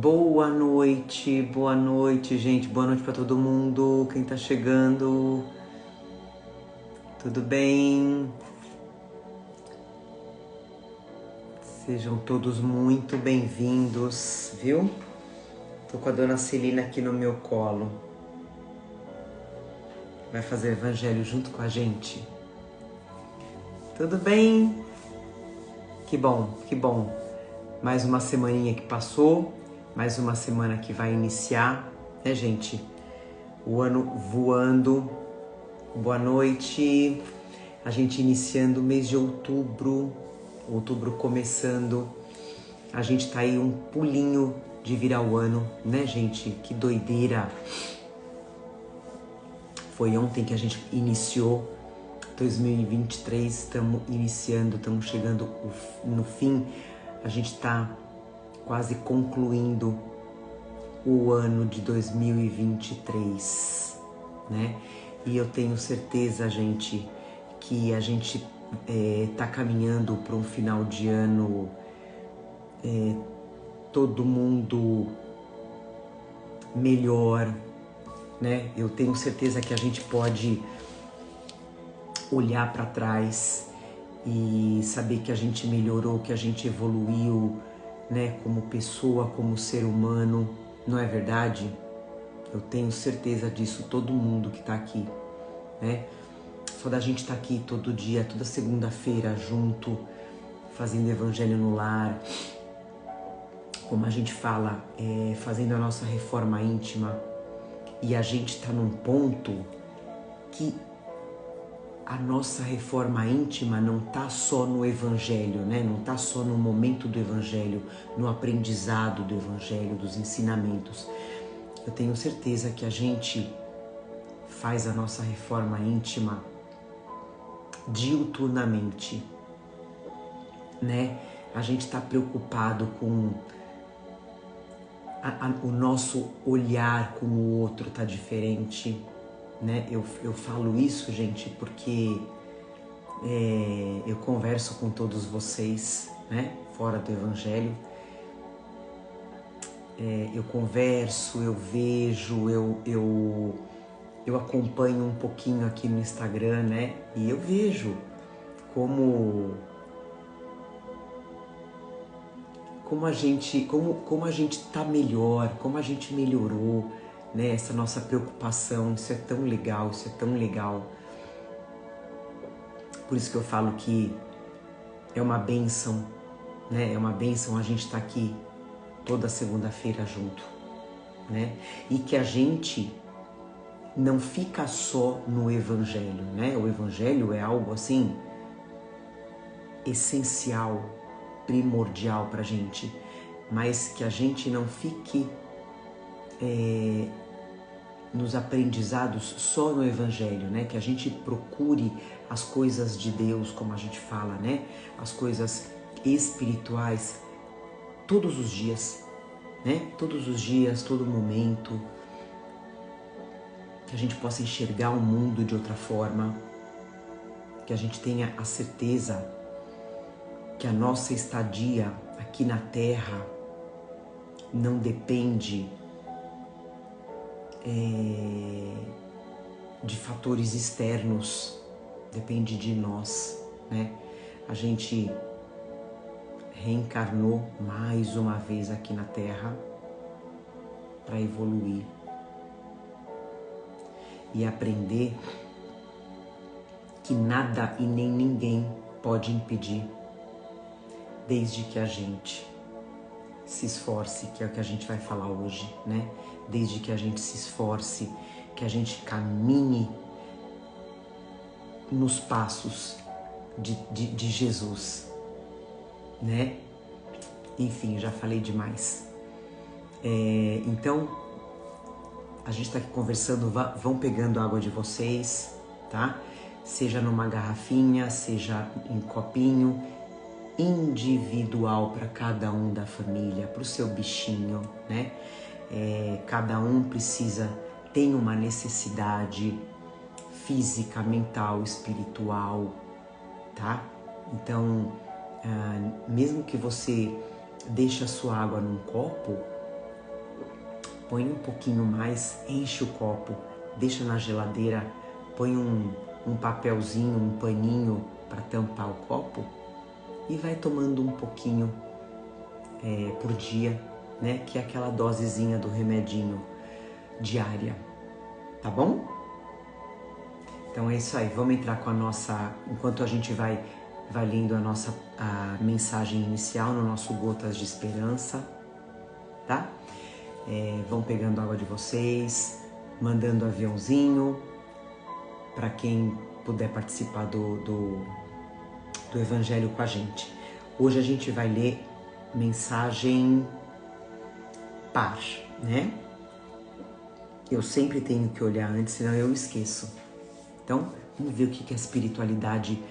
Boa noite, gente. Boa noite para todo mundo. Quem tá chegando? Tudo bem? Sejam todos muito bem-vindos, viu? Tô com a dona Celina aqui no meu colo. Vai fazer evangelho junto com a gente. Tudo bem? Que bom, que bom. Mais uma semaninha que passou, mais uma semana que vai iniciar, né, gente? O ano voando. Boa noite. A gente iniciando o mês de outubro começando. A gente tá aí um pulinho de virar o ano, né, gente? Que doideira. Foi ontem que a gente iniciou 2023, estamos iniciando, estamos chegando no fim. A gente tá quase concluindo o ano de 2023, né? E eu tenho certeza, gente, que a gente tá caminhando para um final de ano, todo mundo melhor, né? Eu tenho certeza que a gente pode olhar para trás e saber que a gente melhorou, que a gente evoluiu, né? Como pessoa, como ser humano, não é verdade? Eu tenho certeza disso, todo mundo que tá aqui, né? Só da gente estar aqui todo dia, toda segunda-feira junto, fazendo evangelho no lar, como a gente fala, fazendo a nossa reforma íntima, e a gente tá num ponto que a nossa reforma íntima não tá só no evangelho, né? Não tá só no momento do evangelho, no aprendizado do evangelho, dos ensinamentos. Eu tenho certeza que a gente faz a nossa reforma íntima diuturnamente, né? A gente está preocupado com o nosso olhar com o outro tá diferente, né? Eu falo isso, gente, porque eu converso com todos vocês, né? Fora do evangelho. Eu converso, eu vejo, eu acompanho um pouquinho aqui no Instagram, né? E eu vejo como a gente tá melhor, como a gente melhorou, né? Essa nossa preocupação, isso é tão legal, isso é tão legal. Por isso que eu falo que é uma bênção, né? É uma bênção a gente estar aqui toda segunda-feira junto, né? E que a gente não fica só no evangelho, né? O evangelho é algo assim essencial, primordial pra gente, mas que a gente não fique nos aprendizados só no evangelho, né? Que a gente procure as coisas de Deus, como a gente fala, né? As coisas espirituais todos os dias, né? Todos os dias, todo momento, que a gente possa enxergar o mundo de outra forma, que a gente tenha a certeza que a nossa estadia aqui na Terra não depende de fatores externos, depende de nós, né? A gente reencarnou mais uma vez aqui na Terra para evoluir e aprender que nada e nem ninguém pode impedir, desde que a gente se esforce, que é o que a gente vai falar hoje, né? Desde que a gente se esforce, que a gente caminhe nos passos de Jesus, né? Enfim, já falei demais. Então, a gente tá aqui conversando, vão pegando água de vocês, tá? Seja numa garrafinha, seja em copinho, individual para cada um da família, para o seu bichinho, né? Cada um tem uma necessidade física, mental, espiritual, tá? Então, mesmo que você deixe a sua água num copo, põe um pouquinho mais, enche o copo, deixa na geladeira, põe um papelzinho, um paninho para tampar o copo e vai tomando um pouquinho por dia, né? Que é aquela dosezinha do remedinho diária, tá bom? Então é isso aí, vamos entrar com a nossa, enquanto a gente vai lendo a mensagem inicial no nosso Gotas de Esperança, tá? Vão pegando água de vocês, mandando aviãozinho, para quem puder participar do Evangelho com a gente. Hoje a gente vai ler mensagem par, né? Eu sempre tenho que olhar antes, senão eu esqueço. Então, vamos ver o que a espiritualidade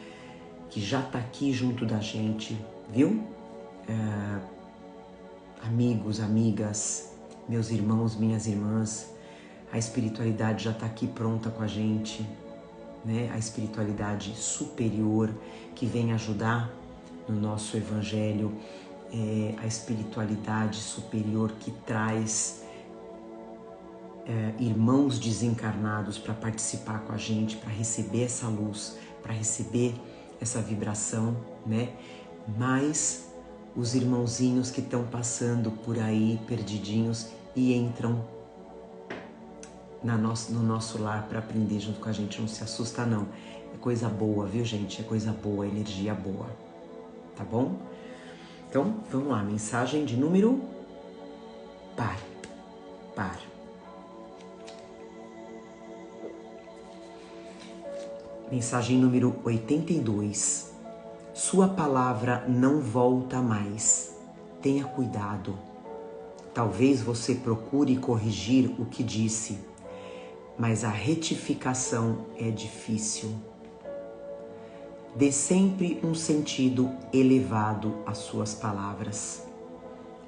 que já está aqui junto da gente, viu? Amigos, amigas, meus irmãos, minhas irmãs, a espiritualidade já está aqui pronta com a gente, né? A espiritualidade superior que vem ajudar no nosso Evangelho, a espiritualidade superior que traz irmãos desencarnados para participar com a gente, para receber essa luz, para receber essa vibração, né? Mas os irmãozinhos que estão passando por aí, perdidinhos, e entram no nosso lar para aprender junto com a gente. Não se assusta não, é coisa boa, viu gente? É coisa boa, energia boa, tá bom? Então, vamos lá, mensagem de número par. Mensagem número 82. Sua palavra não volta mais. Tenha cuidado. Talvez você procure corrigir o que disse, mas a retificação é difícil. Dê sempre um sentido elevado às suas palavras.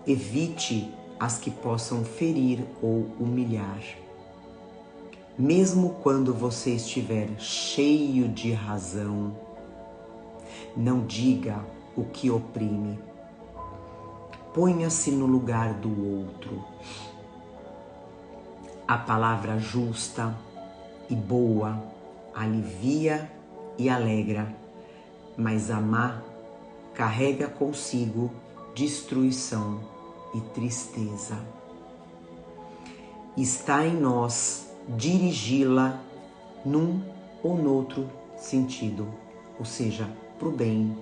Evite as que possam ferir ou humilhar. Mesmo quando você estiver cheio de razão, não diga o que oprime. Ponha-se no lugar do outro. A palavra justa e boa alivia e alegra, mas a má carrega consigo destruição e tristeza. Está em nós dirigi-la num ou noutro sentido, ou seja, para o bem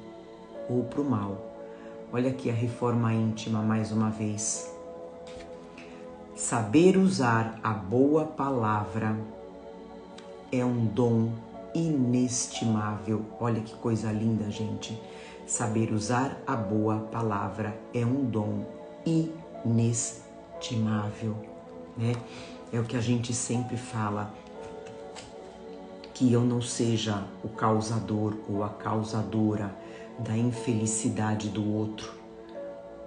ou para o mal. Olha aqui a reforma íntima mais uma vez. Saber usar a boa palavra é um dom inestimável. Olha que coisa linda, gente. Saber usar a boa palavra é um dom inestimável, né? É o que a gente sempre fala, que eu não seja o causador ou a causadora da infelicidade do outro,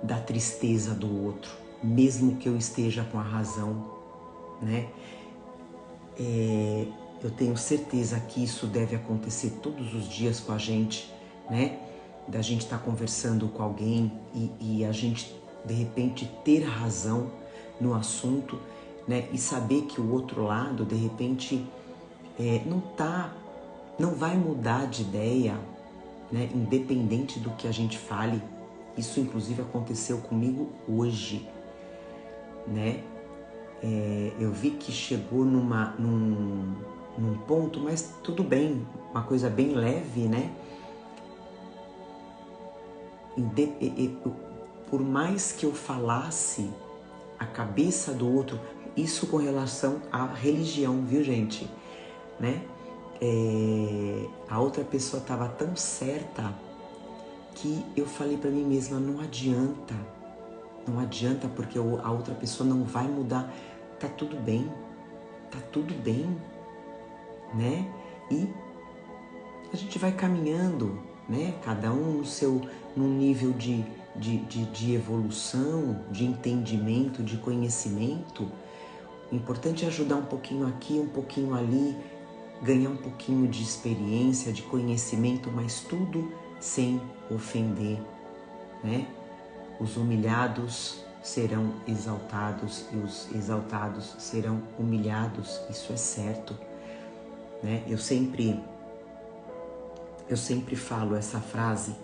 da tristeza do outro, mesmo que eu esteja com a razão, né? Eu tenho certeza que isso deve acontecer todos os dias com a gente, né? Da gente estar conversando com alguém e a gente, de repente, ter razão no assunto, né? E saber que o outro lado, de repente, não vai mudar de ideia, né? Independente do que a gente fale. Isso, inclusive, aconteceu comigo hoje, né? Eu vi que chegou num ponto, mas tudo bem, uma coisa bem leve, né? Por mais que eu falasse a cabeça do outro, isso com relação à religião, viu, gente? Né? A outra pessoa estava tão certa que eu falei para mim mesma, não adianta porque a outra pessoa não vai mudar, tá tudo bem, né? E a gente vai caminhando, né? Cada um num nível de evolução, de entendimento, de conhecimento. O importante é ajudar um pouquinho aqui, um pouquinho ali, ganhar um pouquinho de experiência, de conhecimento, mas tudo sem ofender, né? Os humilhados serão exaltados e os exaltados serão humilhados. Isso é certo, né? Eu sempre falo essa frase,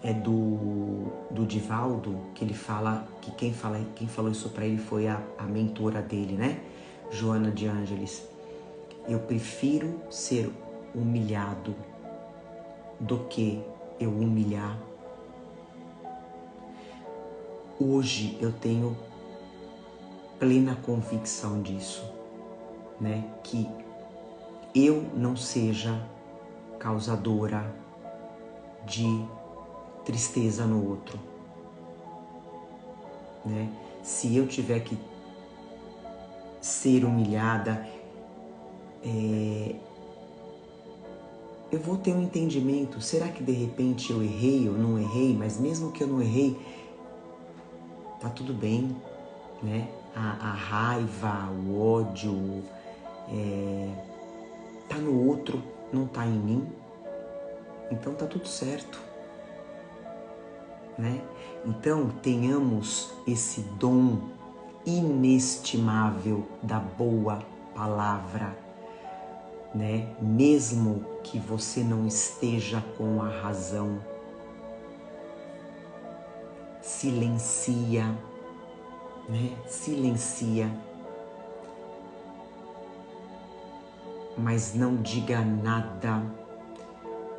é do Divaldo, que ele fala, que quem falou isso para ele foi a mentora dele, né? Joana de Ângeles. Eu prefiro ser humilhado do que eu humilhar. Hoje eu tenho plena convicção disso, né? Que eu não seja causadora de tristeza no outro, né? Se eu tiver que ser humilhada, eu vou ter um entendimento. Será que de repente eu errei ou não errei? Mas mesmo que eu não errei, tá tudo bem, né? A raiva, o ódio, tá no outro, não tá em mim. Então tá tudo certo, né? Então tenhamos esse dom inestimável da boa palavra, né? Mesmo que você não esteja com a razão, silencia, né? Silencia, mas não diga nada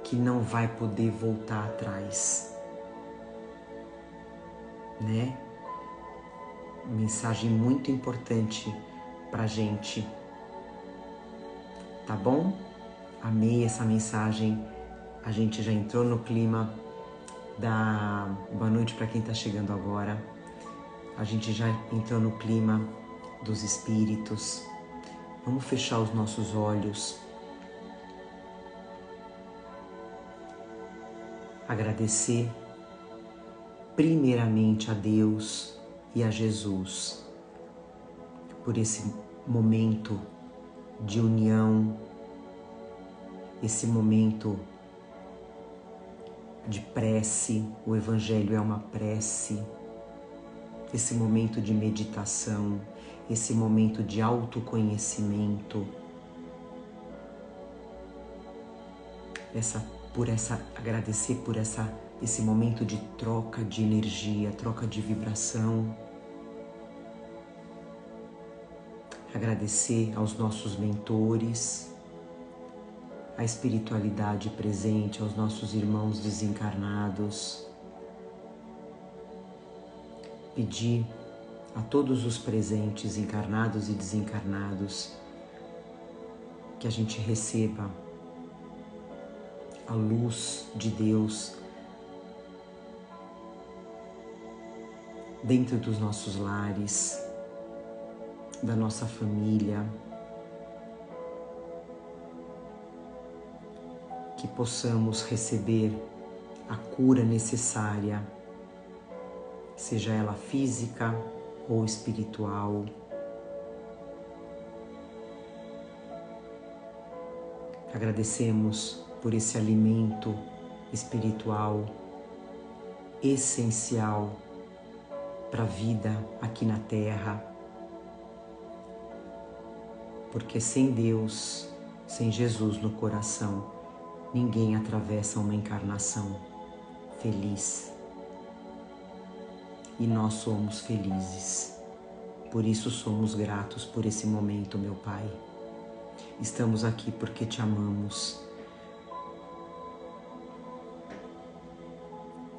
que não vai poder voltar atrás, né? Mensagem muito importante pra gente, tá bom? Amei essa mensagem. A gente já entrou no clima da boa noite para quem tá chegando agora. A gente já entrou no clima dos espíritos. Vamos fechar os nossos olhos. Agradecer primeiramente a Deus e a Jesus por esse momento de união, esse momento de prece. O Evangelho é uma prece. Esse momento de meditação, esse momento de autoconhecimento, agradecer por esse momento de troca de energia, troca de vibração. Agradecer aos nossos mentores, à espiritualidade presente, aos nossos irmãos desencarnados. Pedir a todos os presentes, encarnados e desencarnados, que a gente receba a luz de Deus dentro dos nossos lares, da nossa família, que possamos receber a cura necessária, seja ela física ou espiritual. Agradecemos por esse alimento espiritual essencial para a vida aqui na Terra, porque sem Deus, sem Jesus no coração, ninguém atravessa uma encarnação feliz. E nós somos felizes. Por isso somos gratos por esse momento, meu Pai. Estamos aqui porque te amamos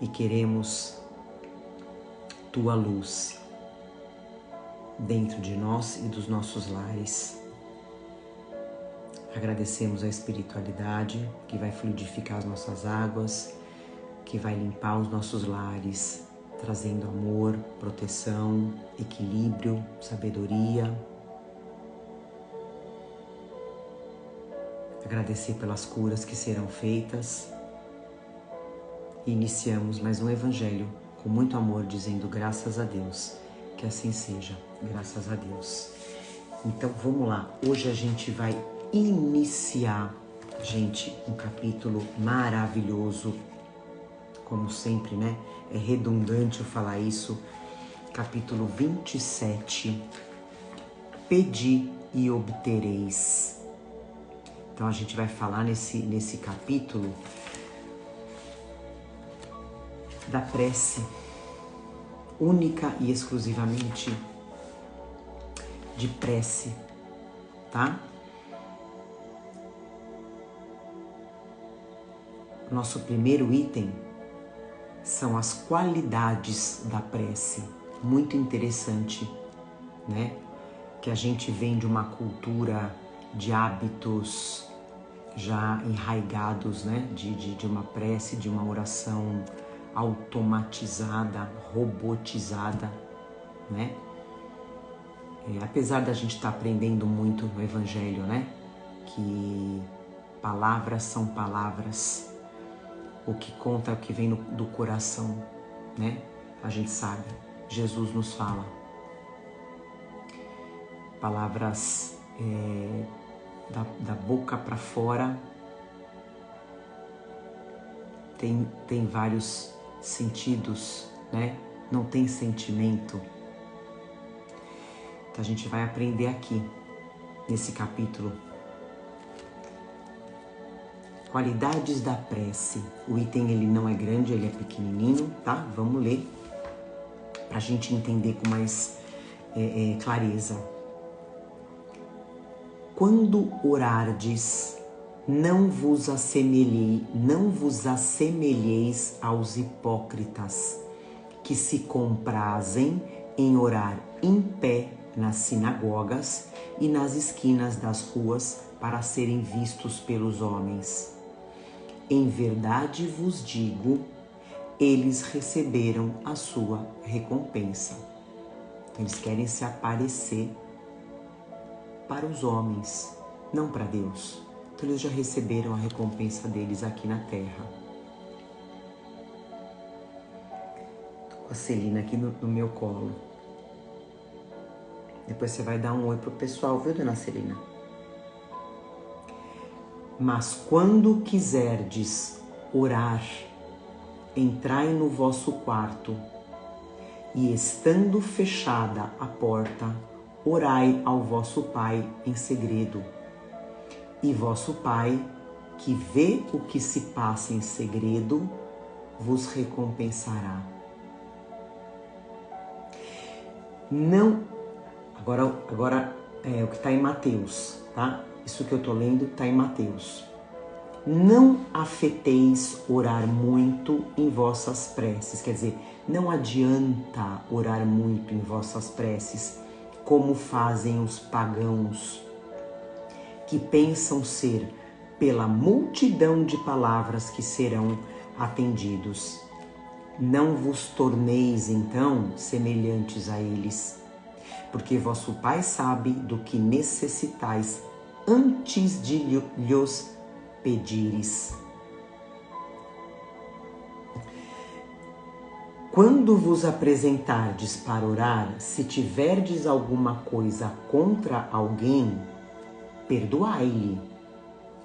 e queremos tua luz dentro de nós e dos nossos lares. Agradecemos a espiritualidade que vai fluidificar as nossas águas, que vai limpar os nossos lares, trazendo amor, proteção, equilíbrio, sabedoria. Agradecer pelas curas que serão feitas. E iniciamos mais um Evangelho com muito amor, dizendo graças a Deus, que assim seja, graças a Deus. Então vamos lá, hoje a gente vai iniciar, gente, um capítulo maravilhoso, como sempre, né? É redundante eu falar isso, capítulo 27, Pedi e obtereis. Então a gente vai falar nesse capítulo da prece, única e exclusivamente de prece, tá? Nosso primeiro item são as qualidades da prece. Muito interessante, né? Que a gente vem de uma cultura de hábitos já enraigados, né? De uma prece, de uma oração automatizada, robotizada, né? Apesar da gente estar aprendendo muito no Evangelho, né? Que palavras são palavras, o que conta é o que vem do coração, né? A gente sabe, Jesus nos fala. Palavras da boca para fora tem vários sentidos, né? Não tem sentimento. Então a gente vai aprender aqui, nesse capítulo. Qualidades da prece. O item ele não é grande, ele é pequenininho, tá? Vamos ler para a gente entender com mais clareza. Quando orardes, não vos assemelheis aos hipócritas, que se comprazem em orar em pé nas sinagogas e nas esquinas das ruas para serem vistos pelos homens. Em verdade vos digo, eles receberam a sua recompensa. Eles querem se aparecer para os homens, não para Deus. Então eles já receberam a recompensa deles aqui na terra. Tô com a Celina aqui no meu colo. Depois você vai dar um oi pro pessoal, viu, dona Celina? Mas quando quiserdes orar, entrai no vosso quarto e, estando fechada a porta, orai ao vosso Pai em segredo. E vosso Pai, que vê o que se passa em segredo, vos recompensará. Não, agora é o que está em Mateus, tá? Isso que eu estou lendo está em Mateus. Não afeteis orar muito em vossas preces. Quer dizer, não adianta orar muito em vossas preces, como fazem os pagãos, que pensam ser pela multidão de palavras que serão atendidos. Não vos torneis, então, semelhantes a eles, porque vosso Pai sabe do que necessitais antes de lhos pedires. Quando vos apresentardes para orar, se tiverdes alguma coisa contra alguém, perdoai-lhe,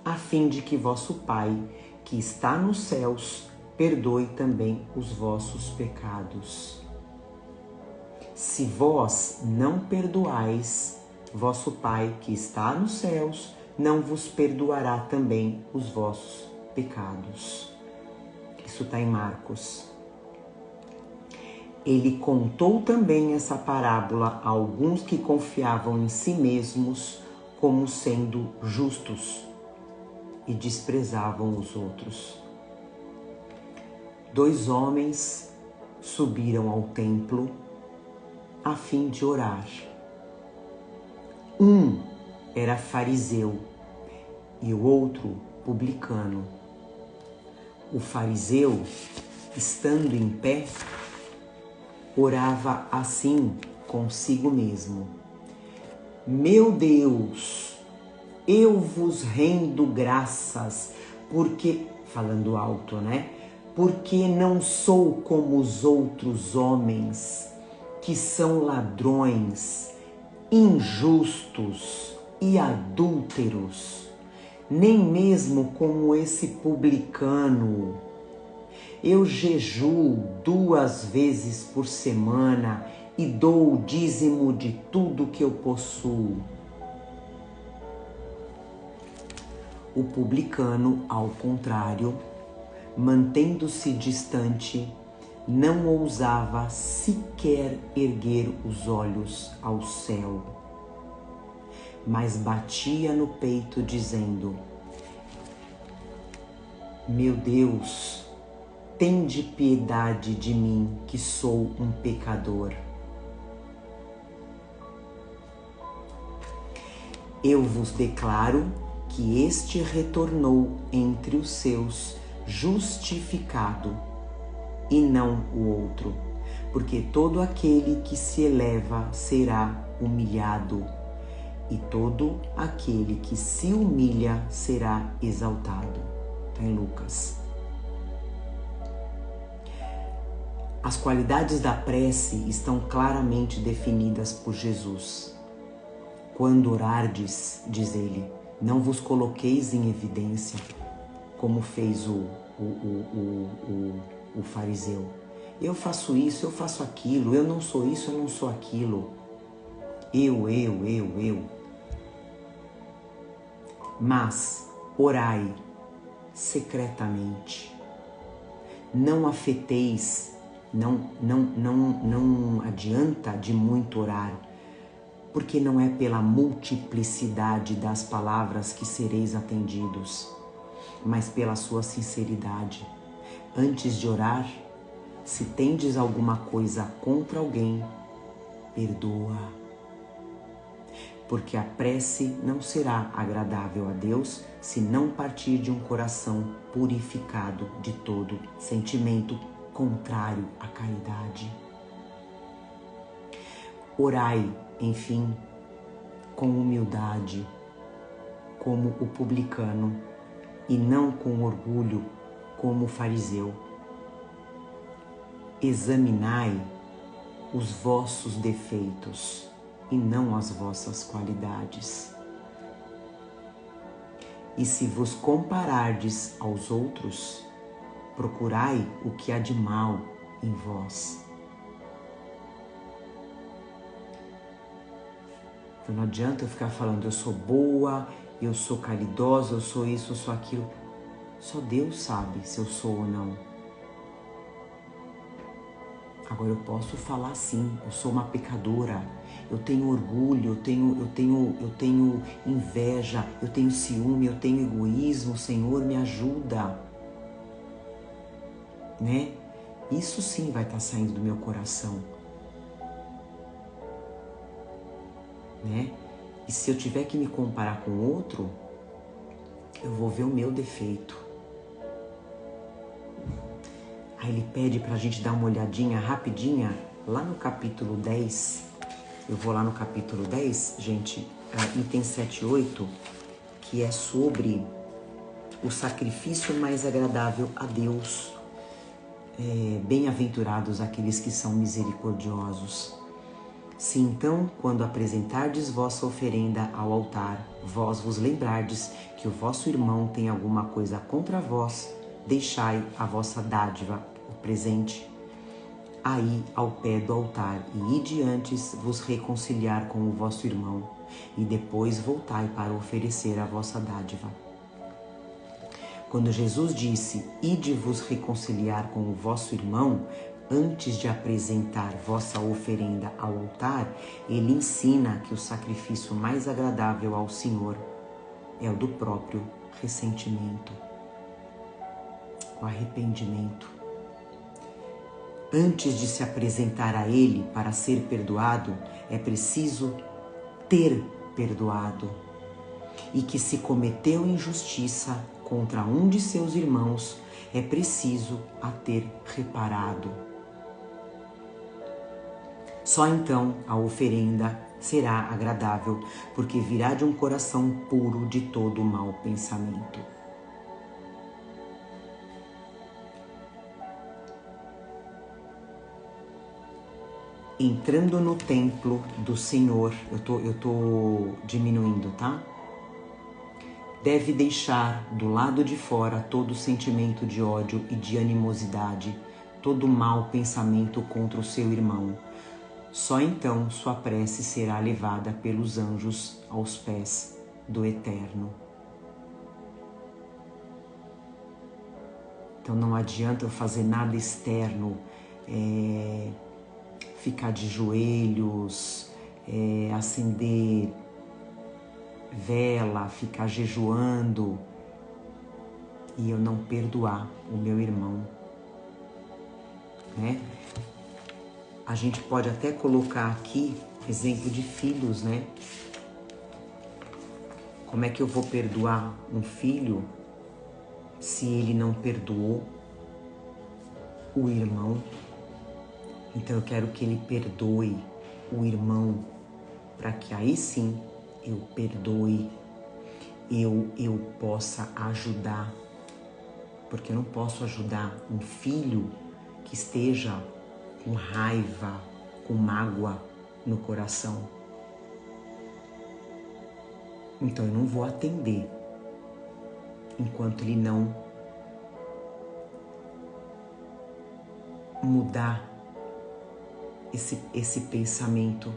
a fim de que vosso Pai, que está nos céus, perdoe também os vossos pecados. Se vós não perdoais, vosso Pai, que está nos céus, não vos perdoará também os vossos pecados. Isso está em Marcos. Ele contou também essa parábola a alguns que confiavam em si mesmos como sendo justos e desprezavam os outros. 2 homens subiram ao templo a fim de orar. Um era fariseu e o outro publicano. O fariseu, estando em pé, orava assim consigo mesmo: Meu Deus, eu vos rendo graças, porque, falando alto, né? Porque não sou como os outros homens, que são ladrões, injustos e adúlteros, nem mesmo como esse publicano. Eu jejuo 2 vezes por semana e dou o dízimo de tudo que eu possuo. O publicano, ao contrário, mantendo-se distante, não ousava sequer erguer os olhos ao céu, mas batia no peito dizendo: meu Deus, tende piedade de mim, que sou um pecador. Eu vos declaro que este retornou entre os seus justificado, e não o outro, porque todo aquele que se eleva será humilhado, e todo aquele que se humilha será exaltado. Está em Lucas. As qualidades da prece estão claramente definidas por Jesus. Quando orardes, diz ele, não vos coloqueis em evidência, como fez o fariseu. Eu faço isso, eu faço aquilo, eu não sou isso, eu não sou aquilo. Eu. Mas orai secretamente. Não afeteis, não adianta de muito orar, porque não é pela multiplicidade das palavras que sereis atendidos, mas pela sua sinceridade. Antes de orar, se tendes alguma coisa contra alguém, perdoa. Porque a prece não será agradável a Deus se não partir de um coração purificado de todo sentimento contrário à caridade. Orai, enfim, com humildade, como o publicano, e não com orgulho, como o fariseu. Examinai os vossos defeitos e não as vossas qualidades. E se vos comparardes aos outros, procurai o que há de mal em vós. Então não adianta eu ficar falando, eu sou boa, eu sou caridosa, eu sou isso, eu sou aquilo. Só Deus sabe se eu sou ou não. Agora eu posso falar assim, eu sou uma pecadora, eu tenho orgulho, eu tenho inveja, eu tenho ciúme, eu tenho egoísmo, Senhor, me ajuda. Né? Isso sim vai estar saindo do meu coração. Né? E se eu tiver que me comparar com outro, eu vou ver o meu defeito. Aí ele pede para a gente dar uma olhadinha rapidinha lá no capítulo 10. Eu vou lá no capítulo 10, gente, item 7 e 8, que é sobre o sacrifício mais agradável a Deus. Bem-aventurados aqueles que são misericordiosos. Se então, quando apresentardes vossa oferenda ao altar, vós vos lembrardes que o vosso irmão tem alguma coisa contra vós, deixai a vossa dádiva, o presente, aí ao pé do altar, e ide antes vos reconciliar com o vosso irmão, e depois voltai para oferecer a vossa dádiva. Quando Jesus disse, ide vos reconciliar com o vosso irmão, antes de apresentar vossa oferenda ao altar, ele ensina que o sacrifício mais agradável ao Senhor é o do próprio ressentimento, o arrependimento. Antes de se apresentar a Ele para ser perdoado, é preciso ter perdoado. E que se cometeu injustiça contra um de seus irmãos, é preciso a ter reparado. Só então a oferenda será agradável, porque virá de um coração puro de todo mau pensamento. Entrando no templo do Senhor, eu tô diminuindo, tá? Deve deixar do lado de fora todo sentimento de ódio e de animosidade, todo mau pensamento contra o seu irmão. só então sua prece será levada pelos anjos aos pés do Eterno. Então não adianta eu fazer nada externo, ficar de joelhos, acender vela, ficar jejuando e eu não perdoar o meu irmão, né? A gente pode até colocar aqui exemplo de filhos, né? Como é que eu vou perdoar um filho se ele não perdoou o irmão? Então eu quero que ele perdoe o irmão, para que aí sim eu perdoe, eu possa ajudar. Porque eu não posso ajudar um filho que esteja com raiva, com mágoa no coração. Então eu não vou atender enquanto ele não mudar esse pensamento,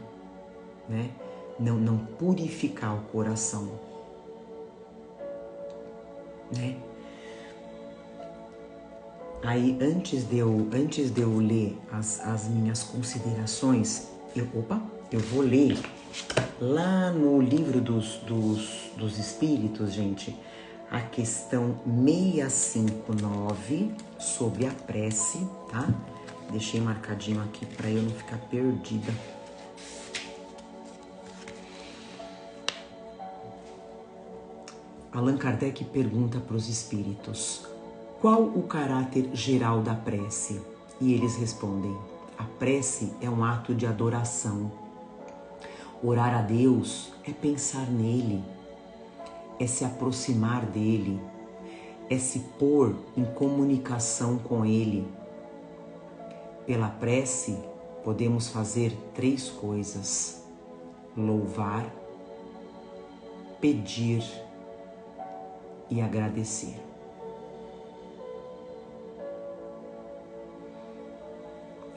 né? Não purificar o coração, né? Aí antes de eu ler as minhas considerações, eu vou ler lá no livro dos Espíritos, gente, a questão 659 sobre a prece, tá? Deixei marcadinho aqui para eu não ficar perdida. Allan Kardec pergunta para os espíritos: qual o caráter geral da prece? E eles respondem: a prece é um ato de adoração. Orar a Deus é pensar nele, é se aproximar dele, é se pôr em comunicação com ele. Pela prece, podemos fazer 3 coisas: louvar, pedir e agradecer.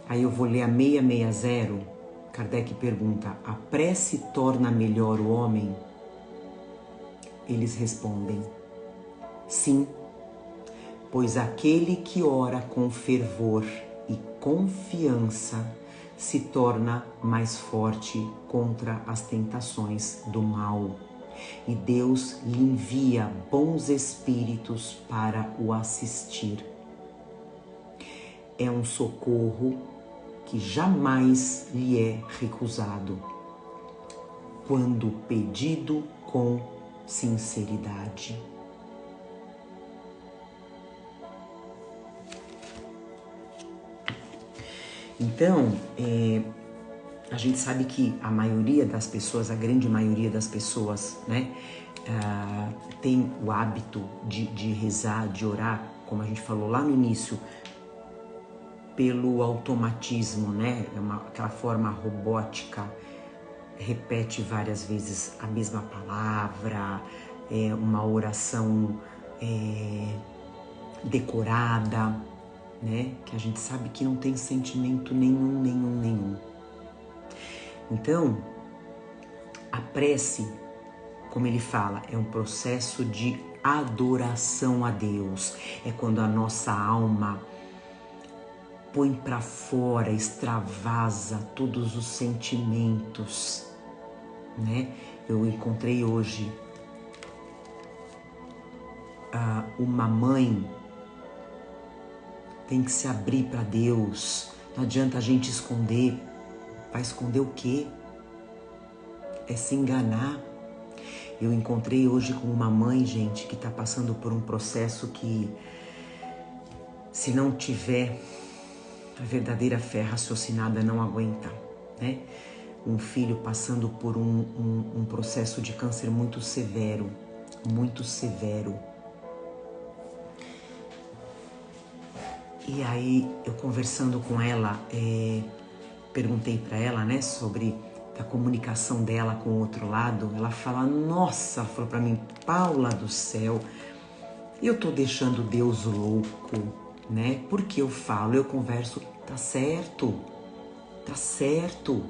Aí eu vou ler a 660. Kardec pergunta: a prece torna melhor o homem? Eles respondem: sim, pois aquele que ora com fervor e confiança se torna mais forte contra as tentações do mal, e Deus lhe envia bons espíritos para o assistir. É um socorro que jamais lhe é recusado, quando pedido com sinceridade. Então, a gente sabe que a maioria das pessoas, a grande maioria das pessoas, né, tem o hábito de rezar, de orar, como a gente falou lá no início, pelo automatismo, né? Aquela forma robótica, repete várias vezes a mesma palavra, uma oração decorada, né? Que a gente sabe que não tem sentimento nenhum. Então, a prece, como ele fala, é um processo de adoração a Deus. É quando a nossa alma põe para fora, extravasa todos os sentimentos, né? Eu encontrei hoje uma mãe tem que se abrir para Deus. Não adianta a gente esconder. Vai esconder o quê? É se enganar. Eu encontrei hoje com uma mãe, gente, que está passando por um processo que, se não tiver a verdadeira fé raciocinada, não aguenta, né? Um filho passando por um processo de câncer muito severo. E aí, eu conversando com ela, perguntei para ela, né, sobre a comunicação dela com o outro lado. Ela fala, nossa, falou para mim, Paula do céu, eu tô deixando Deus louco, né? Porque eu falo, eu converso, tá certo, tá certo,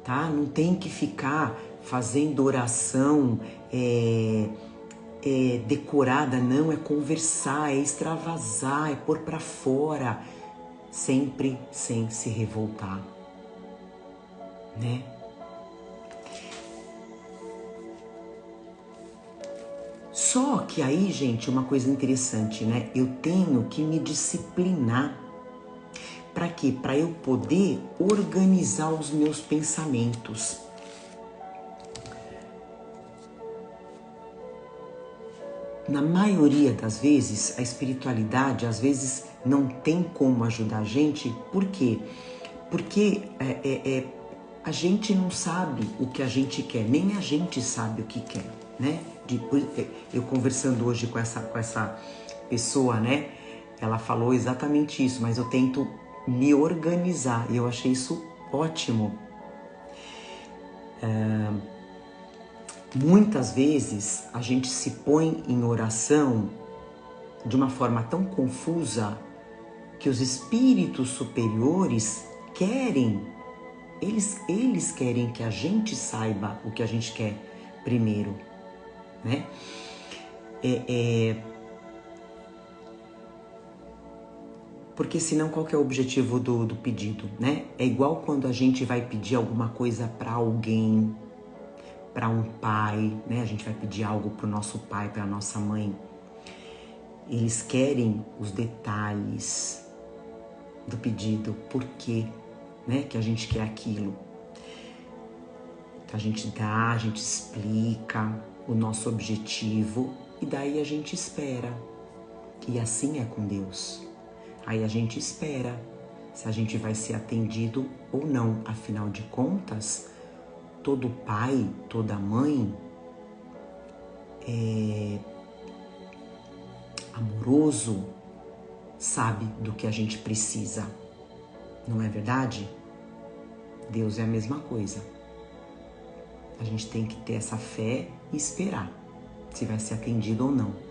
tá? Não tem que ficar fazendo oração decorada, não, é conversar, é extravasar, é pôr pra fora, sempre sem se revoltar, né? Só que aí, gente, uma coisa interessante, né? Eu tenho que me disciplinar. Para quê? Para eu poder organizar os meus pensamentos. Na maioria das vezes, a espiritualidade, às vezes, não tem como ajudar a gente. Por quê? Porque a gente não sabe o que a gente quer, nem a gente sabe o que quer, né? Eu conversando hoje com essa pessoa, né? Ela falou exatamente isso, mas eu tento me organizar e eu achei isso ótimo. Muitas vezes a gente se põe em oração de uma forma tão confusa que os espíritos superiores querem, eles querem que a gente saiba o que a gente quer primeiro, né? Porque senão qual que é o objetivo do pedido, né? É igual quando a gente vai pedir alguma coisa para alguém, para um pai, né? A gente vai pedir algo para o nosso pai, para a nossa mãe. Eles querem os detalhes do pedido, por quê, né? Que a gente quer aquilo. Então a gente dá, a gente explica o nosso objetivo e daí a gente espera. E assim é com Deus. Aí a gente espera se a gente vai ser atendido ou não. Afinal de contas, todo pai, toda mãe amoroso sabe do que a gente precisa. Não é verdade? Deus é a mesma coisa. A gente tem que ter essa fé e esperar se vai ser atendido ou não.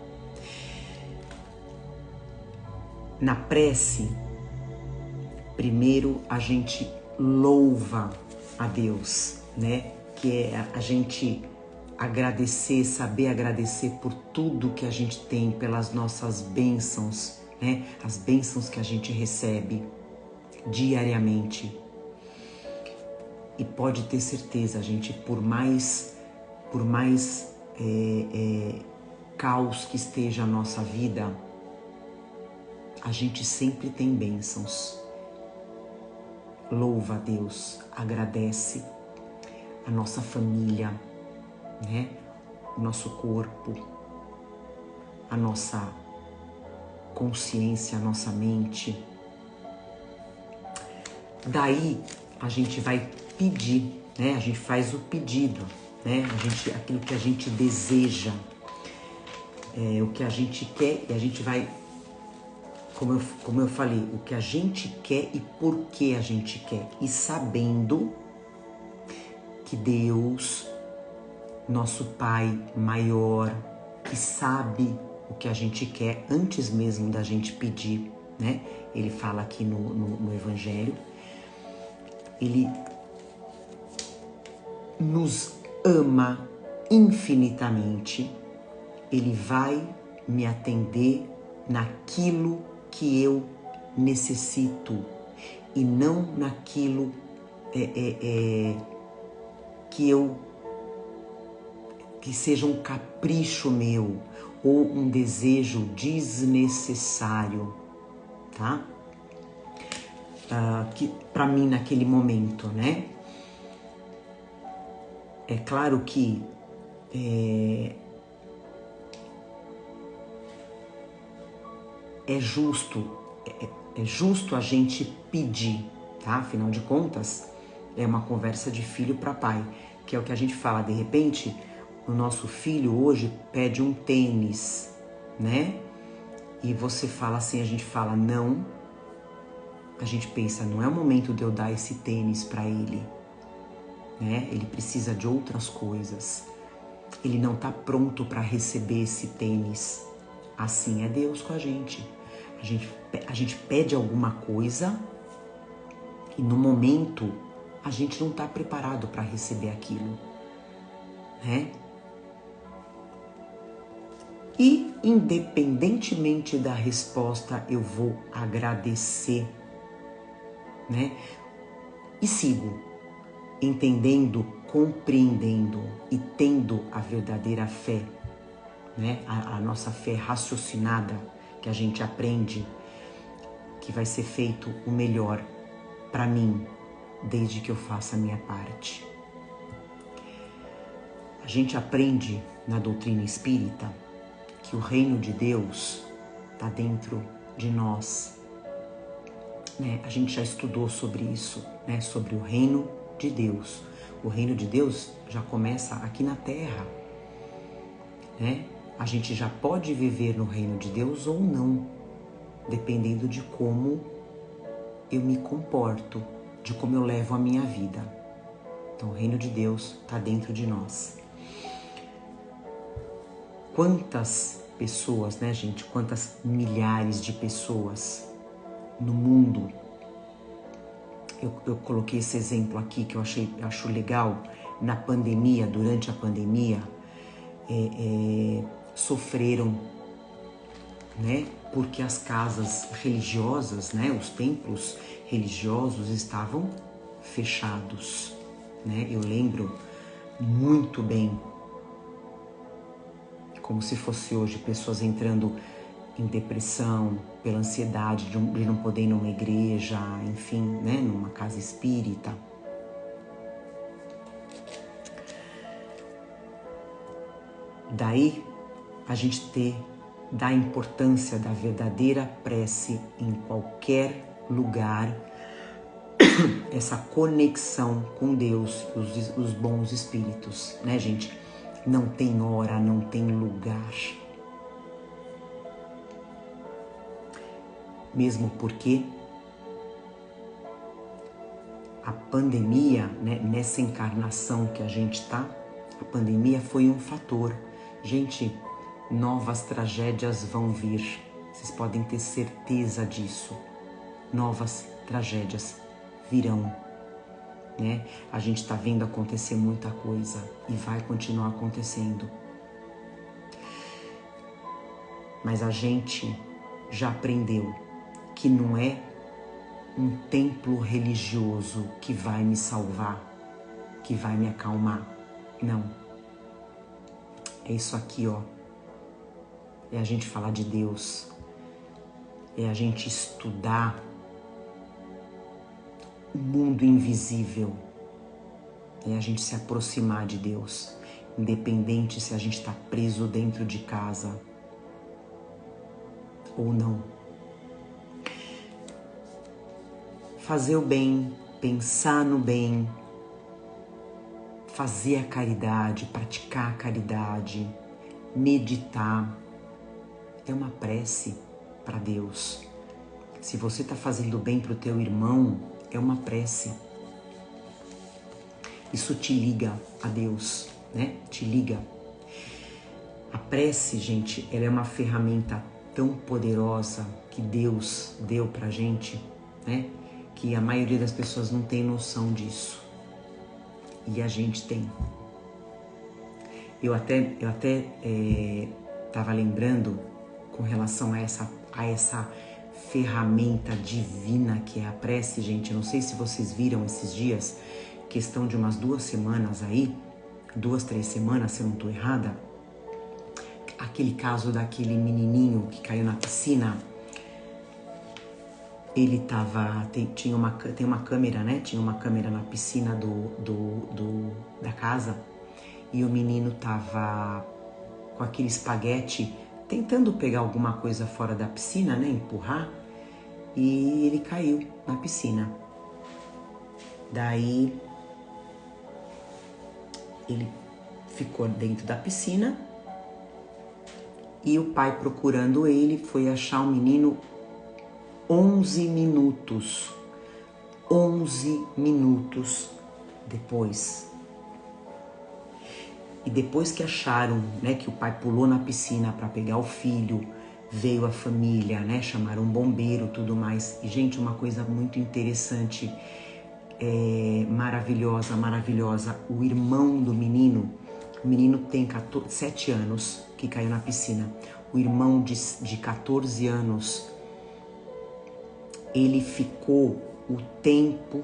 Na prece, primeiro a gente louva a Deus, né? Que é a gente agradecer, saber agradecer por tudo que a gente tem, pelas nossas bênçãos, né? As bênçãos que a gente recebe diariamente. E pode ter certeza, gente, por mais caos que esteja a nossa vida, a gente sempre tem bênçãos. Louva a Deus, agradece a nossa família, né? O nosso corpo, a nossa consciência, a nossa mente. Daí a gente vai pedir, né? A gente faz o pedido, né? Aquilo que a gente deseja, o que a gente quer, e a gente vai, como eu falei, o que a gente quer e por que a gente quer. E sabendo que Deus, nosso Pai maior, que sabe o que a gente quer antes mesmo da gente pedir, né? Ele fala aqui no Evangelho, Ele nos ama infinitamente, Ele vai me atender naquilo que eu necessito e não naquilo que seja um capricho meu ou um desejo desnecessário, tá? Que para mim naquele momento, né? É claro que é justo a gente pedir, tá? Afinal de contas, é uma conversa de filho para pai, que é o que a gente fala. De repente, o nosso filho hoje pede um tênis, né? E você fala assim, a gente fala não. A gente pensa, não é o momento de eu dar esse tênis para ele, né? Ele precisa de outras coisas. Ele não está pronto para receber esse tênis. Assim é Deus com a gente. A gente pede alguma coisa E no momento, a gente não está preparado para receber aquilo, né? E independentemente da resposta, eu vou agradecer, né? E sigo entendendo, compreendendo e tendo a verdadeira fé, né? A nossa fé raciocinada, que a gente aprende que vai ser feito o melhor para mim, desde que eu faça a minha parte. A gente aprende na doutrina espírita que o reino de Deus está dentro de nós, né? A gente já estudou sobre isso, né? Sobre o reino de Deus. O reino de Deus já começa aqui na Terra, né? A gente já pode viver no reino de Deus ou não, dependendo de como eu me comporto, de como eu levo a minha vida. Então, o reino de Deus está dentro de nós. Quantas pessoas, né, gente? Quantas milhares de pessoas no mundo. Eu coloquei esse exemplo aqui que eu acho legal. Na pandemia, durante a pandemia, sofreram, né? Porque as casas religiosas, né? Os templos religiosos estavam fechados, né? Eu lembro muito bem, como se fosse hoje, pessoas entrando em depressão pela ansiedade de não poder ir numa igreja, enfim, né, numa casa espírita. Daí a gente dá a importância da verdadeira prece em qualquer lugar, essa conexão com Deus, os bons espíritos, né, gente? Não tem hora, não tem lugar. Mesmo porque a pandemia, né, nessa encarnação que a gente tá, a pandemia foi um fator. Gente, novas tragédias vão vir. Vocês podem ter certeza disso. Novas tragédias virão, né? A gente tá vendo acontecer muita coisa e vai continuar acontecendo. Mas a gente já aprendeu que não é um templo religioso que vai me salvar, que vai me acalmar. Não. É isso aqui, ó. É a gente falar de Deus. É a gente estudar o mundo invisível. É a gente se aproximar de Deus. Independente se a gente está preso dentro de casa ou não. Fazer o bem, pensar no bem, fazer a caridade, praticar a caridade, meditar, é uma prece para Deus. Se você está fazendo bem para o teu irmão, é uma prece. Isso te liga a Deus, né? Te liga. A prece, gente, ela é uma ferramenta tão poderosa que Deus deu pra gente, né? Que a maioria das pessoas não tem noção disso. E a gente tem. Eu até estava lembrando com relação a essa ferramenta divina que é a prece, gente. Eu não sei se vocês viram esses dias, questão de umas 2 semanas aí, 2, 3 semanas, se eu não estou errada, aquele caso daquele menininho que caiu na piscina. Ele tem uma câmera, né? Tinha uma câmera na piscina da casa e o menino tava com aquele espaguete tentando pegar alguma coisa fora da piscina, né? Empurrar, e ele caiu na piscina. Daí ele ficou dentro da piscina e o pai, procurando ele, foi achar o menino 11 minutos. 11 minutos depois. E depois que acharam, né, que o pai pulou na piscina para pegar o filho, veio a família, né, chamaram um bombeiro, tudo mais. E, gente, uma coisa muito interessante, maravilhosa, maravilhosa. O irmão do menino, o menino tem 7 anos que caiu na piscina. O irmão de 14 anos, ele ficou o tempo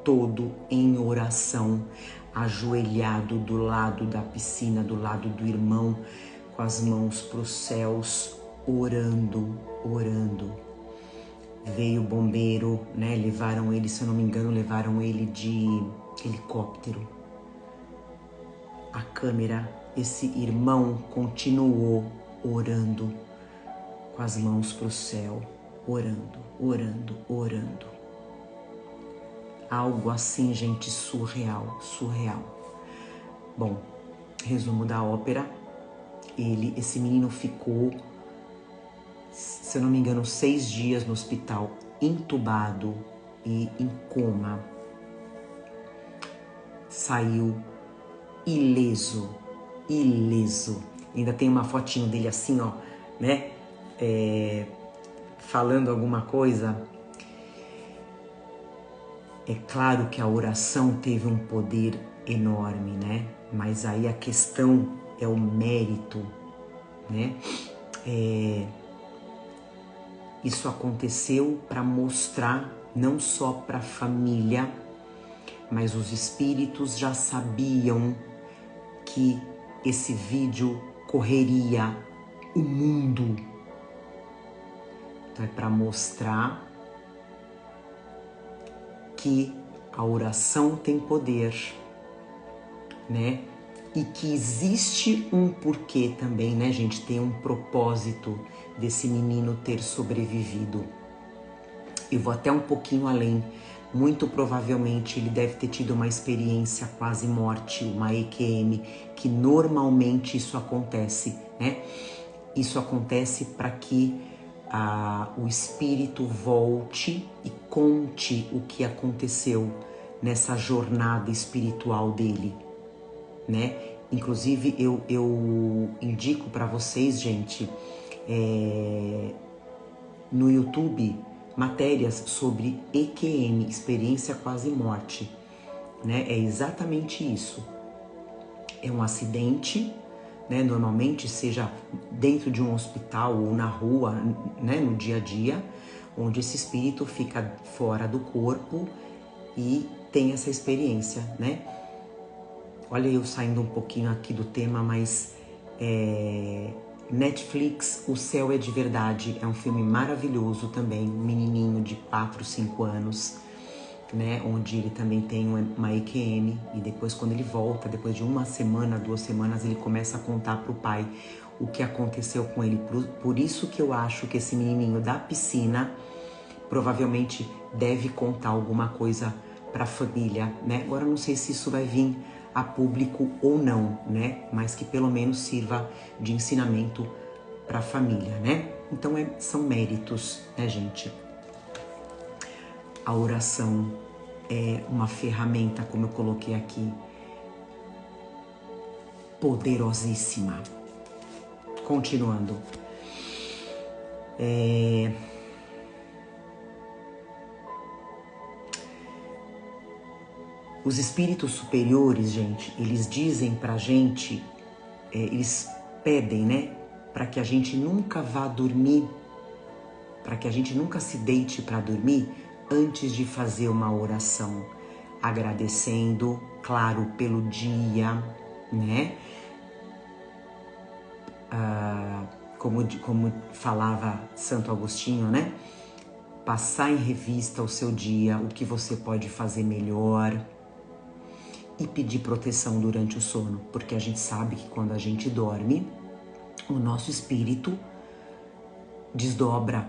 todo em oração, ajoelhado do lado da piscina, do lado do irmão, com as mãos para os céus, orando. Veio o bombeiro, né? Levaram ele, se eu não me engano, levaram ele de helicóptero. A câmera, esse irmão continuou orando, com as mãos para o céu, orando. Algo assim, gente, surreal. Bom, resumo da ópera. Esse menino ficou, se eu não me engano, 6 dias no hospital, entubado e em coma. Saiu ileso. Ainda tem uma fotinho dele assim, ó, né? Falando alguma coisa. É claro que a oração teve um poder enorme, né? Mas aí a questão é o mérito, né? Isso aconteceu para mostrar não só para a família, mas os espíritos já sabiam que esse vídeo correria o mundo. Então é para mostrar que a oração tem poder, né? E que existe um porquê também, né, gente? Tem um propósito desse menino ter sobrevivido. Eu vou até um pouquinho além. Muito provavelmente ele deve ter tido uma experiência quase morte, uma EQM, que normalmente isso acontece, né? Isso acontece para que o espírito volte e conte o que aconteceu nessa jornada espiritual dele, né? Inclusive eu indico para vocês, gente, no YouTube, matérias sobre EQM, experiência quase morte, né? É exatamente isso. É um acidente, né? Normalmente seja dentro de um hospital ou na rua, né? No dia a dia, onde esse espírito fica fora do corpo e tem essa experiência, né? Olha, eu saindo um pouquinho aqui do tema, mas Netflix, O Céu é de Verdade, é um filme maravilhoso também, um menininho de 4, 5 anos, né, onde ele também tem uma EQM, e depois quando ele volta, depois de 1 semana, 2 semanas, ele começa a contar pro pai o que aconteceu com ele. Por isso que eu acho que esse menininho da piscina provavelmente deve contar alguma coisa pra família, né? Agora eu não sei se isso vai vir a público ou não, né? Mas que pelo menos sirva de ensinamento para a família, né? Então são méritos, né, gente? A oração é uma ferramenta, como eu coloquei aqui, poderosíssima. Continuando. Os espíritos superiores, gente, eles dizem pra gente, eles pedem, né, para que a gente nunca vá dormir, para que a gente nunca se deite para dormir antes de fazer uma oração, agradecendo, claro, pelo dia, né? Como falava Santo Agostinho, né? Passar em revista o seu dia, o que você pode fazer melhor, e pedir proteção durante o sono, porque a gente sabe que quando a gente dorme, o nosso espírito desdobra,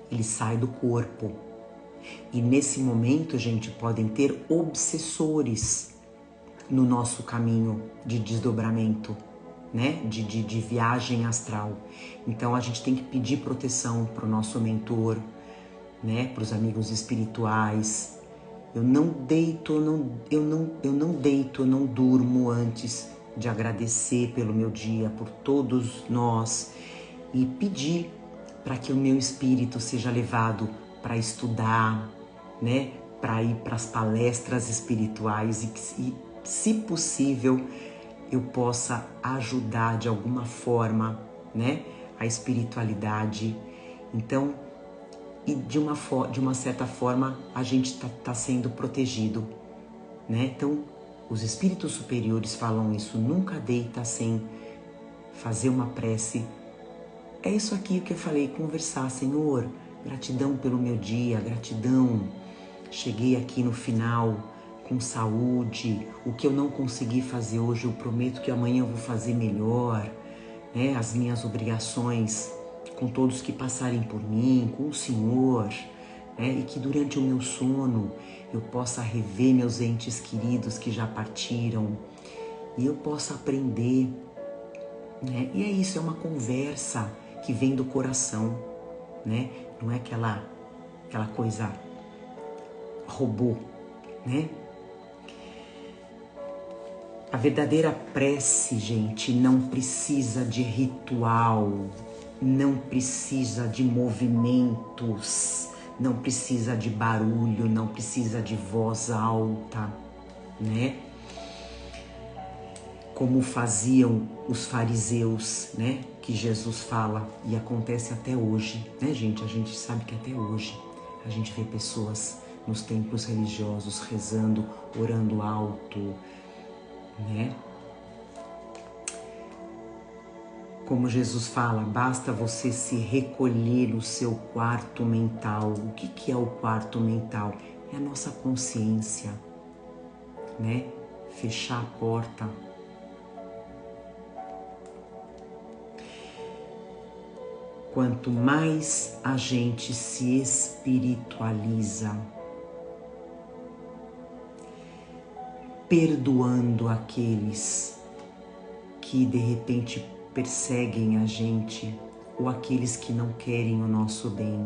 ele sai do corpo. E nesse momento, gente, podem ter obsessores no nosso caminho de desdobramento, né? De viagem astral. Então a gente tem que pedir proteção para o nosso mentor, né? Para os amigos espirituais. Eu não durmo antes de agradecer pelo meu dia, por todos nós, e pedir para que o meu espírito seja levado para estudar, né, para ir para as palestras espirituais e, se possível, eu possa ajudar de alguma forma, né, a espiritualidade. Então, e de uma certa forma, a gente tá sendo protegido, né? Então, os espíritos superiores falam isso, nunca deita sem fazer uma prece. É isso aqui que eu falei, conversar, Senhor, gratidão pelo meu dia, gratidão, cheguei aqui no final com saúde, o que eu não consegui fazer hoje, eu prometo que amanhã eu vou fazer melhor, né? As minhas obrigações com todos que passarem por mim, com o Senhor, né? E que durante o meu sono eu possa rever meus entes queridos que já partiram e eu possa aprender, né? E é isso, é uma conversa que vem do coração, né? Não é aquela coisa robô, né? A verdadeira prece, gente, não precisa de ritual, não precisa de movimentos, não precisa de barulho, não precisa de voz alta, né? Como faziam os fariseus, né? Que Jesus fala e acontece até hoje, né, gente? A gente sabe que até hoje a gente vê pessoas nos templos religiosos rezando, orando alto, né? Como Jesus fala, basta você se recolher no seu quarto mental. O que é o quarto mental? É a nossa consciência, né? Fechar a porta. Quanto mais a gente se espiritualiza, perdoando aqueles que de repente perseguem a gente ou aqueles que não querem o nosso bem,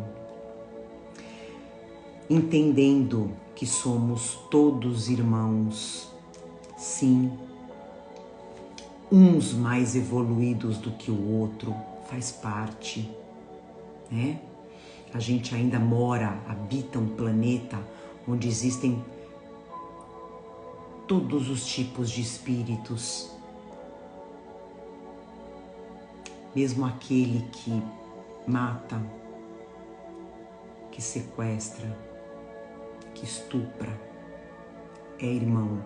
entendendo que somos todos irmãos, sim, uns mais evoluídos do que o outro, faz parte, né? A gente ainda habita um planeta onde existem todos os tipos de espíritos, mesmo aquele que mata, que sequestra, que estupra, é irmão,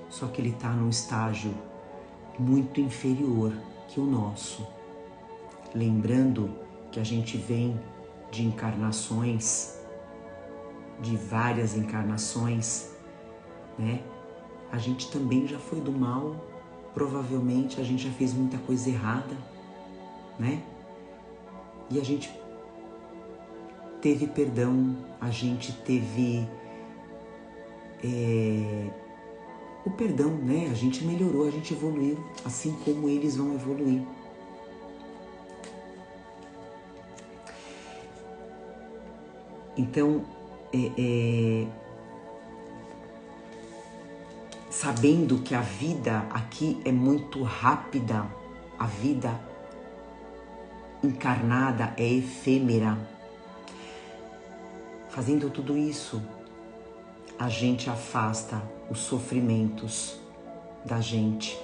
só que ele está num estágio muito inferior que o nosso. Lembrando que a gente vem de encarnações, de várias encarnações, né? A gente também já foi do mal, provavelmente a gente já fez muita coisa errada, né? E a gente teve perdão, a gente teve o perdão, né? A gente melhorou, a gente evoluiu, assim como eles vão evoluir. Então, sabendo que a vida aqui é muito rápida, a vida encarnada é efêmera. Fazendo tudo isso, a gente afasta os sofrimentos da gente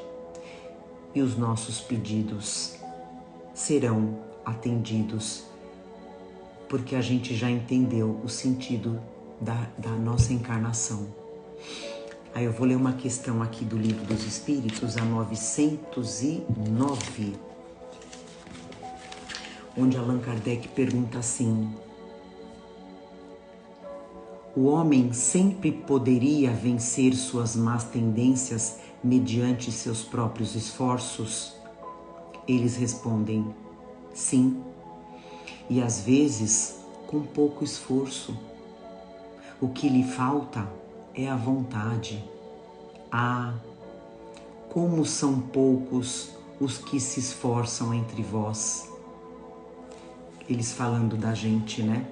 e os nossos pedidos serão atendidos, porque a gente já entendeu o sentido da nossa encarnação. Aí eu vou ler uma questão aqui do Livro dos Espíritos, a 909, onde Allan Kardec pergunta assim: o homem sempre poderia vencer suas más tendências mediante seus próprios esforços? Eles respondem: sim, e às vezes com pouco esforço. O que lhe falta é a vontade. Ah, como são poucos os que se esforçam entre vós. Eles falando da gente, né?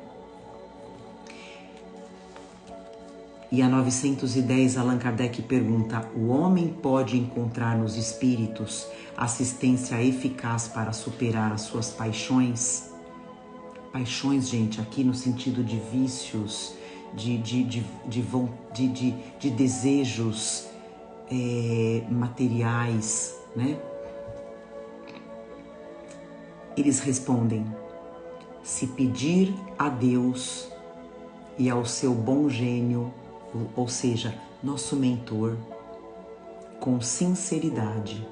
E a 910, Allan Kardec pergunta: o homem pode encontrar nos espíritos assistência eficaz para superar as suas paixões? Paixões, gente, aqui no sentido de vícios, de desejos materiais, né? Eles respondem: se pedir a Deus e ao seu bom gênio, ou seja, nosso mentor, com sinceridade,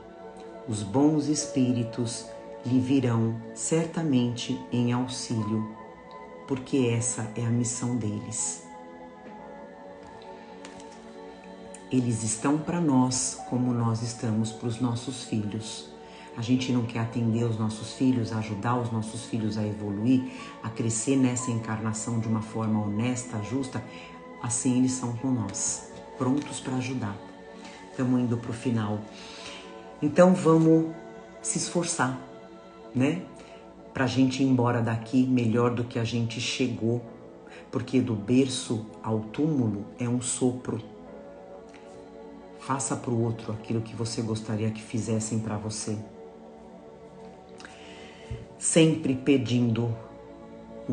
os bons espíritos lhe virão certamente em auxílio, porque essa é a missão deles. Eles estão para nós como nós estamos para os nossos filhos. A gente não quer atender os nossos filhos, ajudar os nossos filhos a evoluir, a crescer nessa encarnação de uma forma honesta, justa. Assim eles são com nós, prontos para ajudar. Estamos indo para o final. Então vamos se esforçar, né? Para a gente ir embora daqui melhor do que a gente chegou. Porque do berço ao túmulo é um sopro. Faça para o outro aquilo que você gostaria que fizessem para você. Sempre pedindo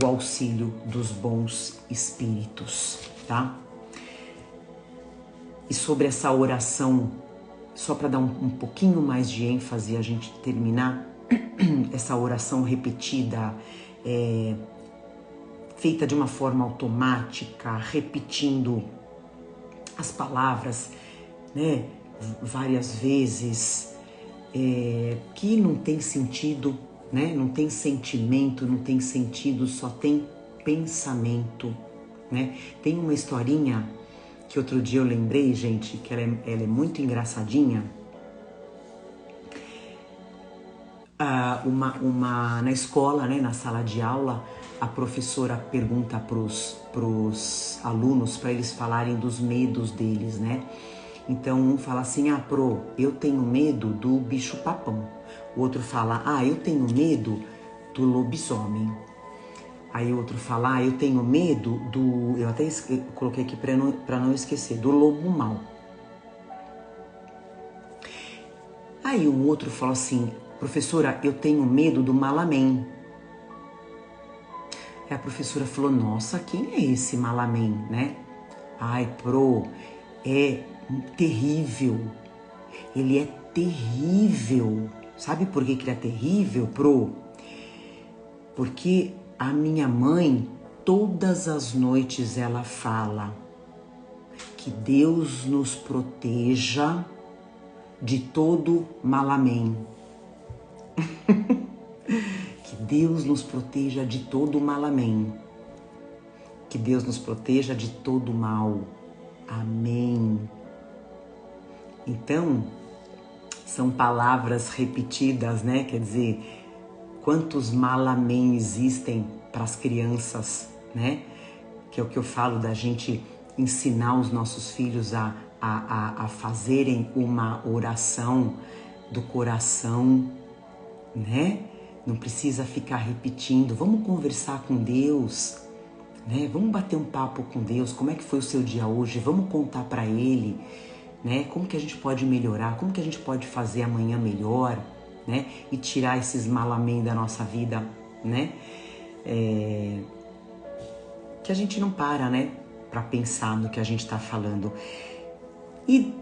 o auxílio dos bons espíritos, tá? E sobre essa oração, só para dar um pouquinho mais de ênfase e a gente terminar, essa oração repetida, feita de uma forma automática, repetindo as palavras, né, várias vezes, que não tem sentido, né, não tem sentimento, não tem sentido, só tem pensamento, né? Tem uma historinha que outro dia eu lembrei, gente, que ela é muito engraçadinha. Na escola, né, na sala de aula, a professora pergunta pros alunos para eles falarem dos medos deles, né? Então um fala assim: pro, eu tenho medo do bicho papão. O outro fala: eu tenho medo do lobisomem. Aí o outro fala: eu tenho medo do... Eu até coloquei aqui para não esquecer, do lobo mau. Aí o outro fala assim: professora, eu tenho medo do malamém. Aí a professora falou: nossa, quem é esse malamém, né? Pro, é terrível. Ele é terrível. Sabe por que ele é terrível, Pro? Porque a minha mãe, todas as noites ela fala que Deus nos proteja de todo malamém. Que Deus nos proteja de todo malamém. Que Deus nos proteja de todo mal. Amém. Então, são palavras repetidas, né? Quer dizer, quantos malamém existem para as crianças, né? Que é o que eu falo da gente ensinar os nossos filhos a fazerem uma oração do coração, né? Não precisa ficar repetindo. Vamos conversar com Deus, né? Vamos bater um papo com Deus. Como é que foi o seu dia hoje? Vamos contar para Ele, né? Como que a gente pode melhorar? Como que a gente pode fazer amanhã melhor, né? E tirar esses malamém da nossa vida, né? Que a gente não para, né? Para pensar no que a gente está falando. E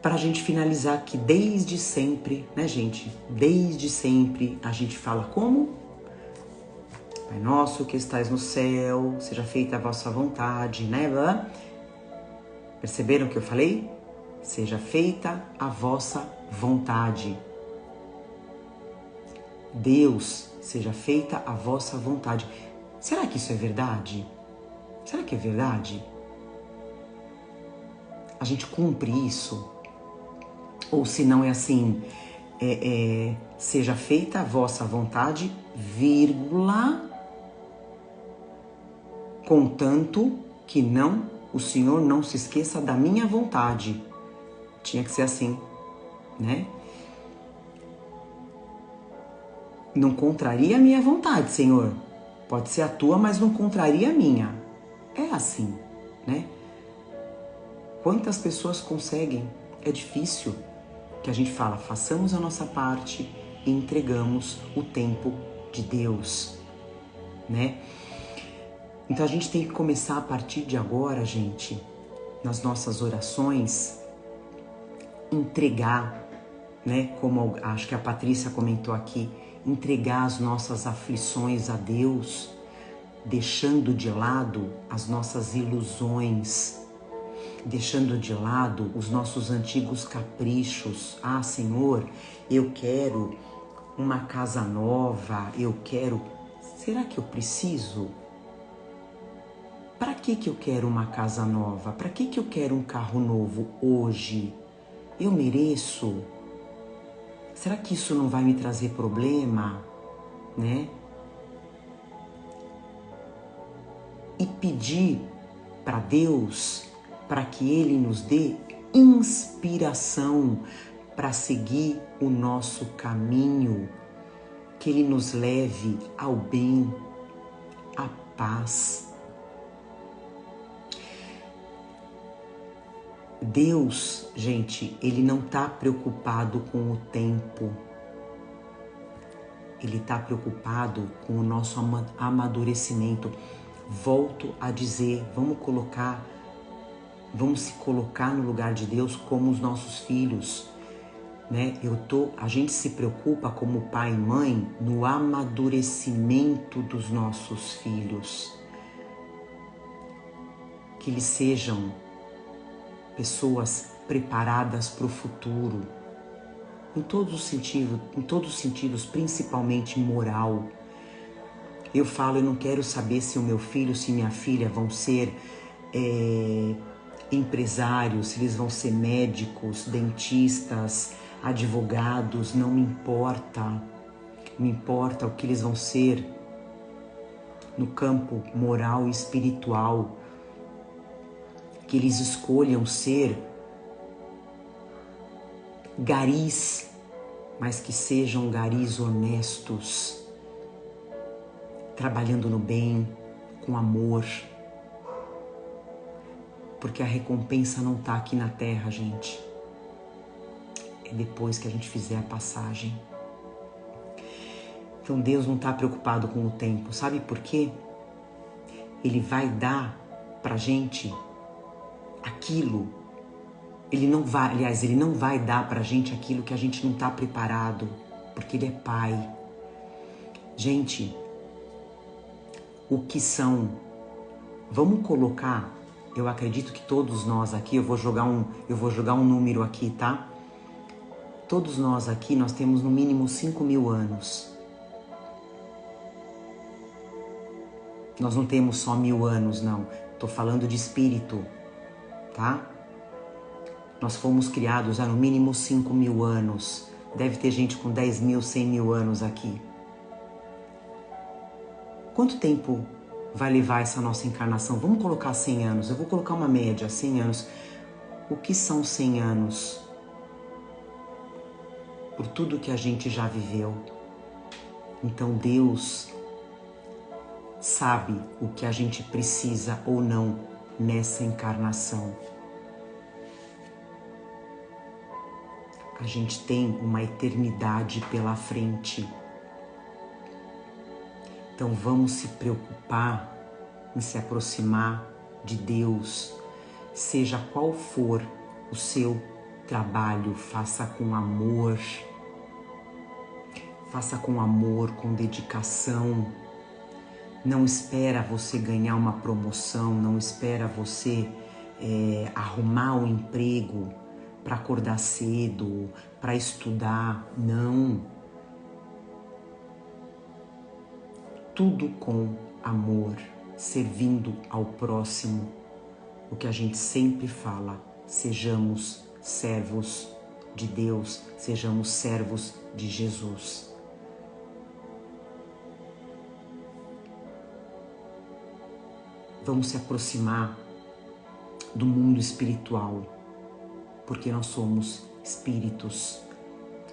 para a gente finalizar aqui, desde sempre, né, gente? Desde sempre a gente fala como? Pai nosso que estais no céu, seja feita a vossa vontade, né? Perceberam o que eu falei? Seja feita a vossa vontade. Deus, seja feita a vossa vontade. Será que isso é verdade? Será que é verdade? A gente cumpre isso? Ou se não é assim, seja feita a vossa vontade, vírgula, contanto que o Senhor não se esqueça da minha vontade. Tinha que ser assim, né? Não contraria a minha vontade, Senhor. Pode ser a tua, mas não contraria a minha. É assim, né? Quantas pessoas conseguem? É difícil. Que a gente fala, façamos a nossa parte e entregamos o tempo de Deus. né? Então a gente tem que começar a partir de agora, gente, nas nossas orações, entregar, né? Como acho que a Patrícia comentou aqui, entregar as nossas aflições a Deus, deixando de lado as nossas ilusões, deixando de lado os nossos antigos caprichos. Ah, Senhor, eu quero uma casa nova, eu quero... Será que eu preciso? Para que eu quero uma casa nova? Para que eu quero um carro novo hoje? Eu mereço? Será que isso não vai me trazer problema, né? E pedir para Deus, para que Ele nos dê inspiração para seguir o nosso caminho, que Ele nos leve ao bem, à paz. Deus, gente, Ele não está preocupado com o tempo. Ele está preocupado com o nosso amadurecimento. Volto a dizer, vamos se colocar no lugar de Deus como os nossos filhos, né? A gente se preocupa como pai e mãe no amadurecimento dos nossos filhos. Que eles sejam pessoas preparadas para o futuro, em todos os sentidos, principalmente moral. Eu não quero saber se o meu filho, se minha filha vão ser empresários, se eles vão ser médicos, dentistas, advogados, não me importa. Me importa o que eles vão ser no campo moral e espiritual. Que eles escolham ser garis, mas que sejam garis honestos, trabalhando no bem, com amor. Porque a recompensa não está aqui na terra, gente. É depois que a gente fizer a passagem. Então Deus não está preocupado com o tempo. Sabe por quê? Ele vai dar pra gente aquilo. Ele não vai dar pra gente aquilo que a gente não está preparado. Porque Ele é Pai. Gente, o que são? Vamos colocar, eu acredito que todos nós aqui, eu vou jogar um número aqui, tá? Todos nós aqui, nós temos no mínimo 5.000 anos. Nós não temos só 1.000 anos, não. Tô falando de espírito, tá? Nós fomos criados há no mínimo 5.000 anos. Deve ter gente com 10.000, 100.000 anos aqui. Quanto tempo vai levar essa nossa encarnação? Vamos colocar 100 anos. Eu vou colocar uma média, 100 anos. O que são 100 anos? Por tudo que a gente já viveu. Então Deus sabe o que a gente precisa ou não nessa encarnação. A gente tem uma eternidade pela frente. Então vamos se preocupar em se aproximar de Deus, seja qual for o seu trabalho, faça com amor, com dedicação. Não espera você ganhar uma promoção, não espera você arrumar um emprego para acordar cedo, para estudar, não. Tudo com amor, servindo ao próximo. O que a gente sempre fala, sejamos servos de Deus, sejamos servos de Jesus. Vamos se aproximar do mundo espiritual, porque nós somos espíritos,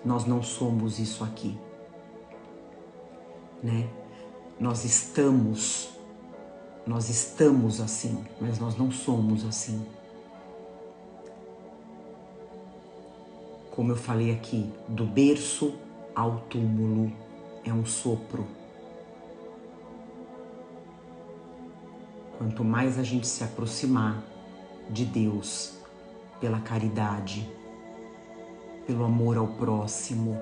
nós não somos isso aqui, né? Nós estamos assim, mas nós não somos assim. Como eu falei aqui, do berço ao túmulo é um sopro. quanto mais a gente se aproximar de Deus pela caridade, pelo amor ao próximo,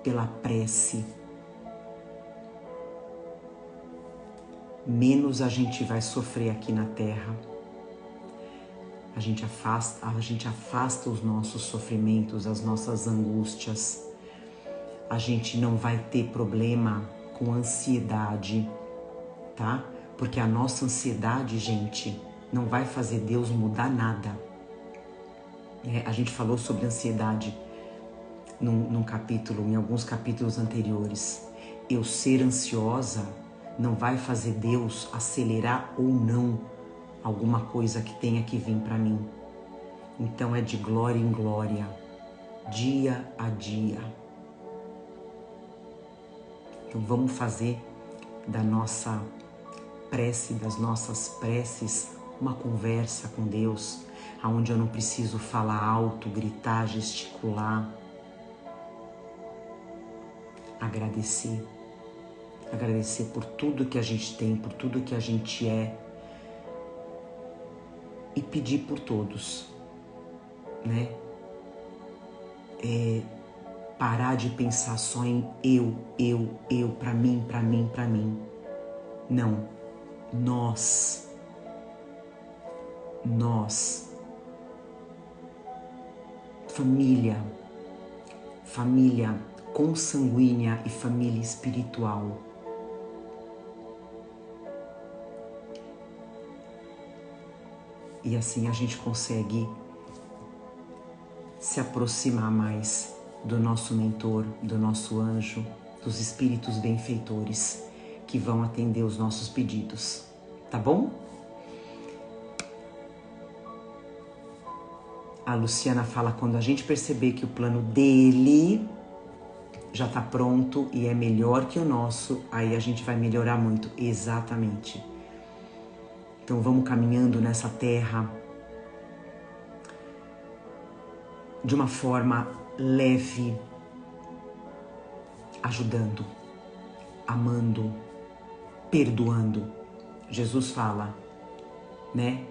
pela prece, menos a gente vai sofrer aqui na Terra. A gente afasta os nossos sofrimentos, as nossas angústias. A gente não vai ter problema com ansiedade, tá? Porque a nossa ansiedade, gente, não vai fazer Deus mudar nada. A gente falou sobre ansiedade num capítulo, em alguns capítulos anteriores. Eu ser ansiosa não vai fazer Deus acelerar ou não alguma coisa que tenha que vir para mim. Então é de glória em glória, dia a dia. Então vamos fazer da nossa prece, das nossas preces, uma conversa com Deus, onde eu não preciso falar alto, gritar, gesticular. Agradecer por tudo que a gente tem, por tudo que a gente é, e pedir por todos, né? Parar de pensar só em eu, pra mim. Não, nós, família consanguínea e família espiritual. E assim a gente consegue se aproximar mais do nosso mentor, do nosso anjo, dos espíritos benfeitores que vão atender os nossos pedidos, tá bom? A Luciana fala, quando a gente perceber que o plano dele já está pronto e é melhor que o nosso, aí a gente vai melhorar muito. Exatamente. Então vamos caminhando nessa terra de uma forma leve, ajudando, amando, perdoando. Jesus fala, né?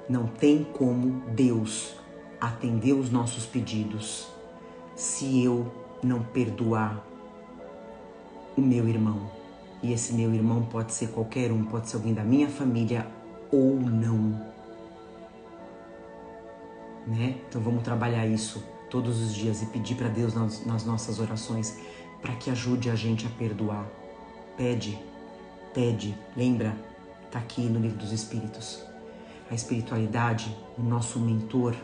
Não tem como Deus atender os nossos pedidos se eu não perdoar o meu irmão. E esse meu irmão pode ser qualquer um, pode ser alguém da minha família ou não, né? Então vamos trabalhar isso todos os dias e pedir para Deus nas nossas orações para que ajude a gente a perdoar. Pede, lembra? Tá aqui no Livro dos Espíritos. A espiritualidade, o nosso mentor,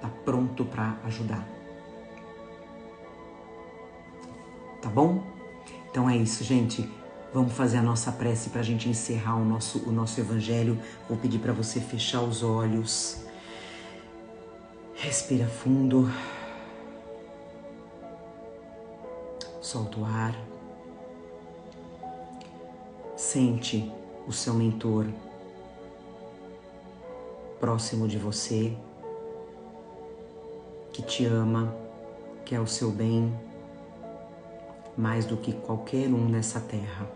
tá pronto para ajudar. Tá bom? Então é isso, gente. Vamos fazer a nossa prece para a gente encerrar o nosso evangelho. Vou pedir para você fechar os olhos. Respira fundo. Solta o ar. Sente o seu mentor próximo de você, que te ama, quer o seu bem, mais do que qualquer um nessa terra.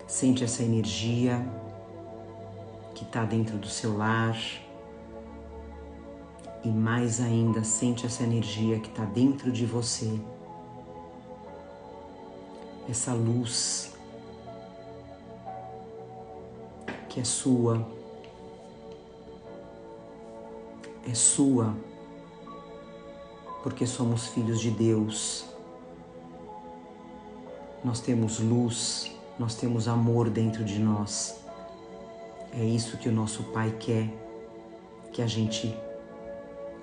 Sente essa energia que está dentro do seu lar e mais ainda sente essa energia que está dentro de você. Essa luz que é sua porque somos filhos de Deus. Nós temos luz, nós temos amor dentro de nós. É isso que o nosso Pai quer, que a gente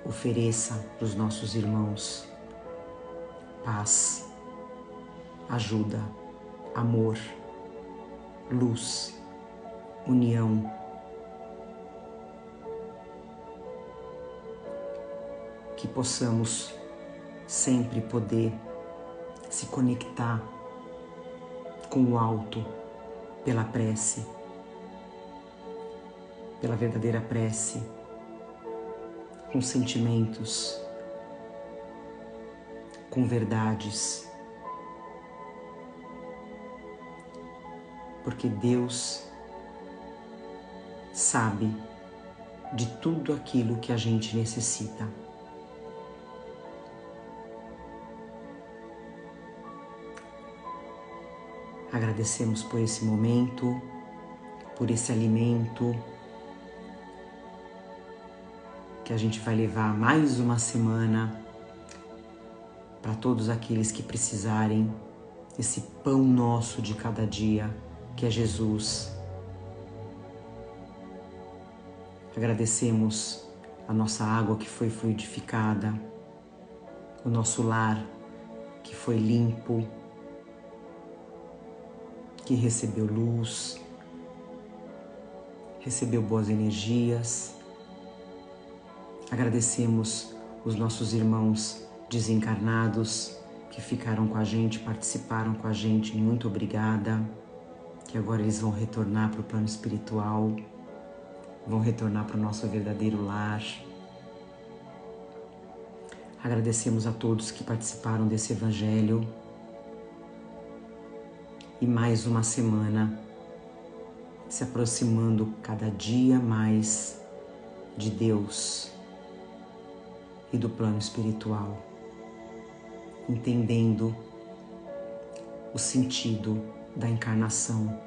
ofereça para os nossos irmãos. Paz, ajuda, amor, luz, união. Que possamos sempre poder se conectar com o alto pela prece, pela verdadeira prece, com sentimentos, com verdades, porque Deus sabe de tudo aquilo que a gente necessita. Agradecemos por esse momento, por esse alimento que a gente vai levar mais uma semana para todos aqueles que precisarem, esse pão nosso de cada dia, que é Jesus. Agradecemos a nossa água que foi fluidificada, o nosso lar que foi limpo, que recebeu luz, recebeu boas energias. Agradecemos os nossos irmãos desencarnados que ficaram com a gente, participaram com a gente. Muito obrigada, que agora eles vão retornar para o plano espiritual, vão retornar para o nosso verdadeiro lar. Agradecemos a todos que participaram desse evangelho. E mais uma semana se aproximando cada dia mais de Deus e do plano espiritual, entendendo o sentido da encarnação,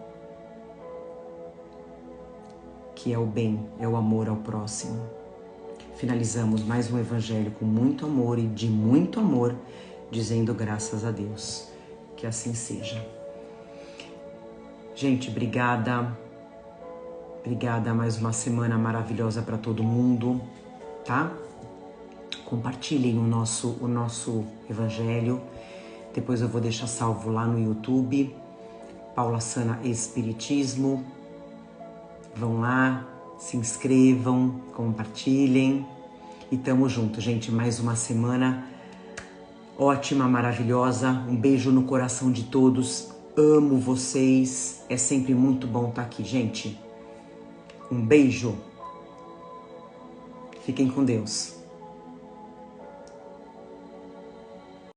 que é o bem, é o amor ao próximo. Finalizamos mais um evangelho com muito amor e de muito amor, dizendo graças a Deus. Que assim seja. Gente, obrigada. Obrigada, mais uma semana maravilhosa para todo mundo, tá? Compartilhem o nosso evangelho. Depois eu vou deixar salvo lá no YouTube, Paula Sana Espiritismo. Vão lá, se inscrevam, compartilhem e tamo junto, gente. Mais uma semana ótima, maravilhosa. Um beijo no coração de todos. Amo vocês. É sempre muito bom estar aqui, gente. Um beijo. Fiquem com Deus.